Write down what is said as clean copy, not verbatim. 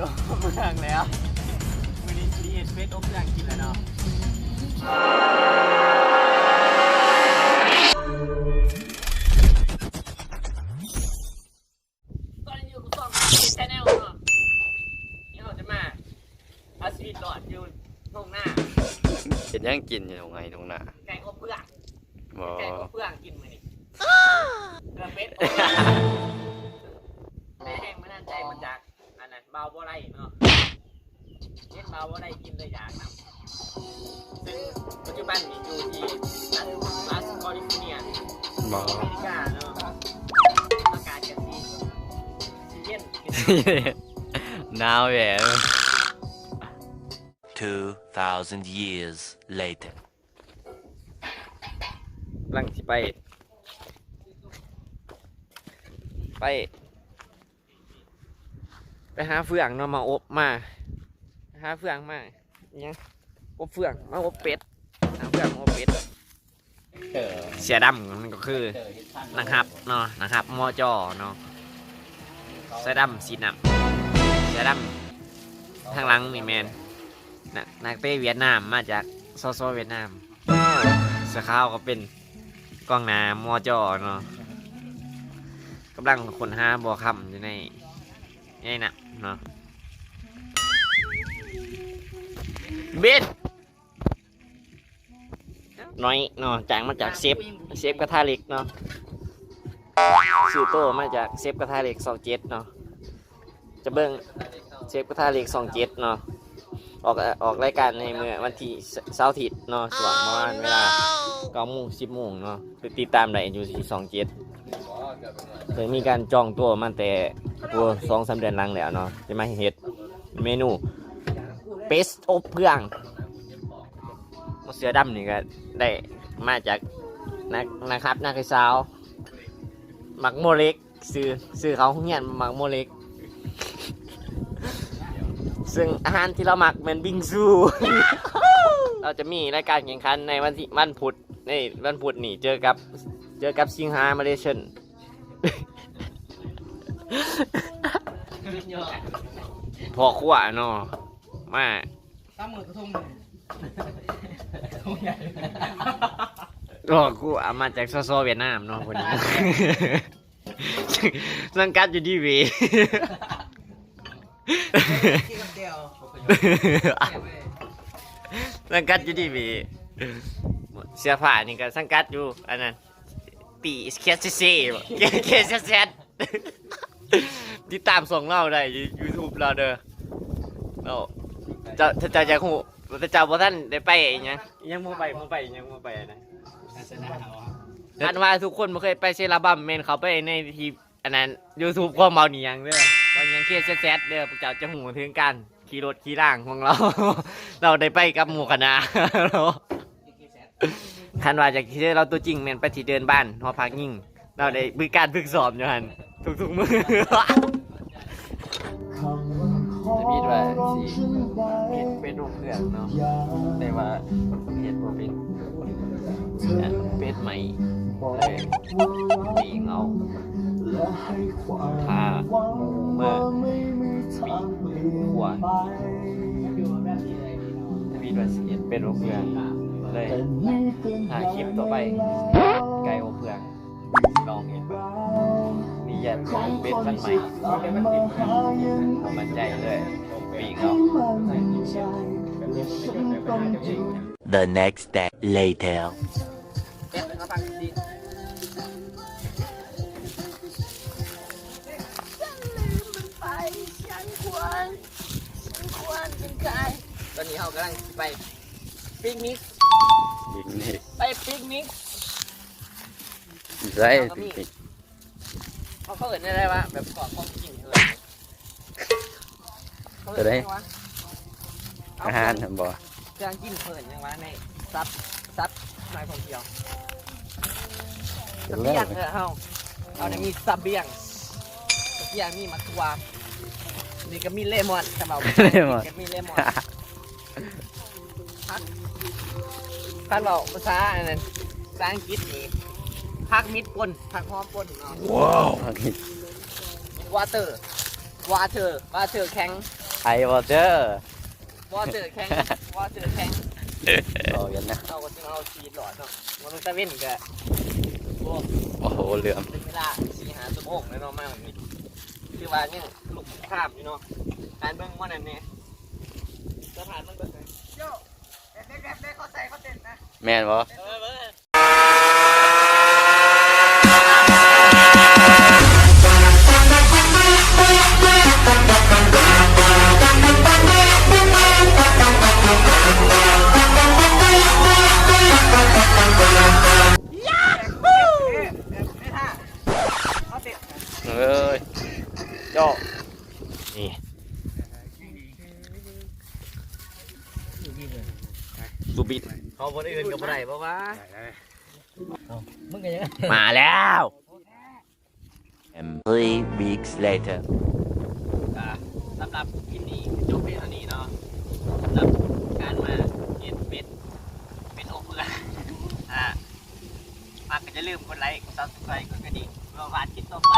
ดอบเมืองแล้ววันนี้ดีเอ็ดเฟสอบเมืองกินแล้วเนาะตอนนี้อยู่กับช่องแชนแนลเนาะนี่เราจะมาเอาชีวิตรอดอยู่ตรงหน้าเห็นยังกินอยู่ตรงไหนตรงหน้าแกงอบเปลือกแกงอบเปลือกกินมื้อนี้เรือเป็ดแม่แห้งมันนั่นใจมันจากอันนั้นเบาบ่ไรเนาะเล่นเบาบ่ไรกินเลยอยากนำซึ่งปัจจุบันนี่อยู่ที่รัฐแคลิฟอร์เนียอเมริกาเนาะอากาศจะดีเย็น หนาวแหวะ 2,000 years later ลังสิไปหาเฟืองเนาะมาอบมาหาเฟืองมาเนี่ยอบเฟืองมาอบเป็ดหาเฟืองมาอบเป็ดเสียดำมันก็คือนะครับเนาะนะครับมอจอเนาะเสียดำสีน้ำเสียดำทางหลังนี่แมนนักเตะเวียดนามมาจากโซเวียดนามเสื้อขาวก็เป็นกองหน้ามอจอเนาะกำลังคนหาบ่อคำอยู่ในน่ะเนาะเบ็ดน้อยเนาะจากมาจากเซฟกระทะเหล็กเนาะสูโต้มาจากเซฟกระทะเหล็ก27เนาะจะเบิ่งเซฟกระทะเหล็ก27เนาะออกรายการในเมื่อวันที่เสาร์อาทิตย์เนาะช่วงประมาณเวลา9 โมง 10 โมงเนาะติดตามได้อยู่ที่27เคยมีการจองตัวมาแต่ตัว 2-3 เดือนหลังแล้วเนาะจะมาเฮ็ดเมนูเป็ดอบเพื่องเสือดำนี่ก็ได้มาจากนะครับนักสาวหมักโมเล็กซื้อเขาเฮียนหมักโมเล็กซึ่งอาหารที่เราหมักเป็นบิงซู เราจะมีรายการแข่งขันในวันพุธนี่เจอกับสิงหามาเลเซียน พอขั้วเนาะมาตั้งมือกระทงก็กูมาจากโซเวียดนามเนาะคนนี้ สังกัดอยู่ดีวีสังกัดอยู่ดีวีเสื้อผ้านี่ก็สังกัดอยู่อันนั้นปีเคสเซ่เคสเซตติดตามส่งเราได้ยูทูบเราเด้อเราจะอยากหูจะบ่ท่านได้ไปยังบ่ไปนะอันว่าทุกคนบ่เคยไปเซราบัมแม่นเขาไปในทีอันนั้น YouTube ความเมานี่ยังเด้อว่ายังเคสแซดเด้อพวกเจ้าจะหูถึงกันขี่รถขี่ล่างของเรา เราได้ไปกับหมู่คณะคันว่าจากที่เราตัวจริงแม่นไปที่เดินบ้านหอพักยิ่งเราได้มีการฝึกซ้อมอยู่หั่นทุกมื้อจะมีด้วยสิเป็นรูปเพื่อนเนาะแต่ว่าเห็ดบ่เป็นเป็ดใหม่เลยปีงเอาถ้าเมื่อปีขวานจะมีด้วยสิเป็นรูปเพื่อนเลยหาคลิปต่อไปไก่โอเพื่อนลองเห็นบ้างนี่ยันเป็นมันใหม่มันใจเลยปีกเอา The next day later ตอนนี้เรากำลังไปปิกนิกไปปิกนิกได้เขาเอิญได้วะแบบกอดของจริงเลยจะได้อาหารทำบ่เครื่องกินเอิญยังวะในซับนายของเดียวซับเบี้ยงเอาเนี่ยมีซับเบี้ยงมีมักวานี่ก็มีเลมอนแต่เรามีเลมอนท่านบอกภาษาอันนั้นภาษาอังกฤษนี่พักมิดปนพักหอมปนเนาะว้าววาเตอร์แข็ง ไอวอเตอร์ วอเตอร์แข็งวอเตอร์แข็ง โอ้ยนะ เอาก็ต้องเอาชีดหลอดเนาะมันต้องตะเว้นก็โอ้ โอ้โหเหลือม เป็นเวลา4-5 ชั่วโมงแล้วเนาะมาแบบนี้คือว่าเนี่ยลูกข้ามอยู่เนาะการเบิ่งมันนั่นเนี่ยสะพานมันเบิ่งเลยโย่เด็กเขาใส่เขาเต้นนะ แม่นบ่ เบิ่งเขาเต้น เอ้ยโย่นี่ สูบิด เขาบ่ได้อื่นกับบ่ได้บ่วะมึงก็ยัง มาแล้ว And 3 weeks later. สำหรับคลิปนี้จบเพียงเท่านี้เนาะสำหรับการมาเก็บเป็นโอเพื่อฝากก็อย่าลืมกดไลค์กด Subscribe กดกระดิ่งเพื่อว่าคลิปต่อไป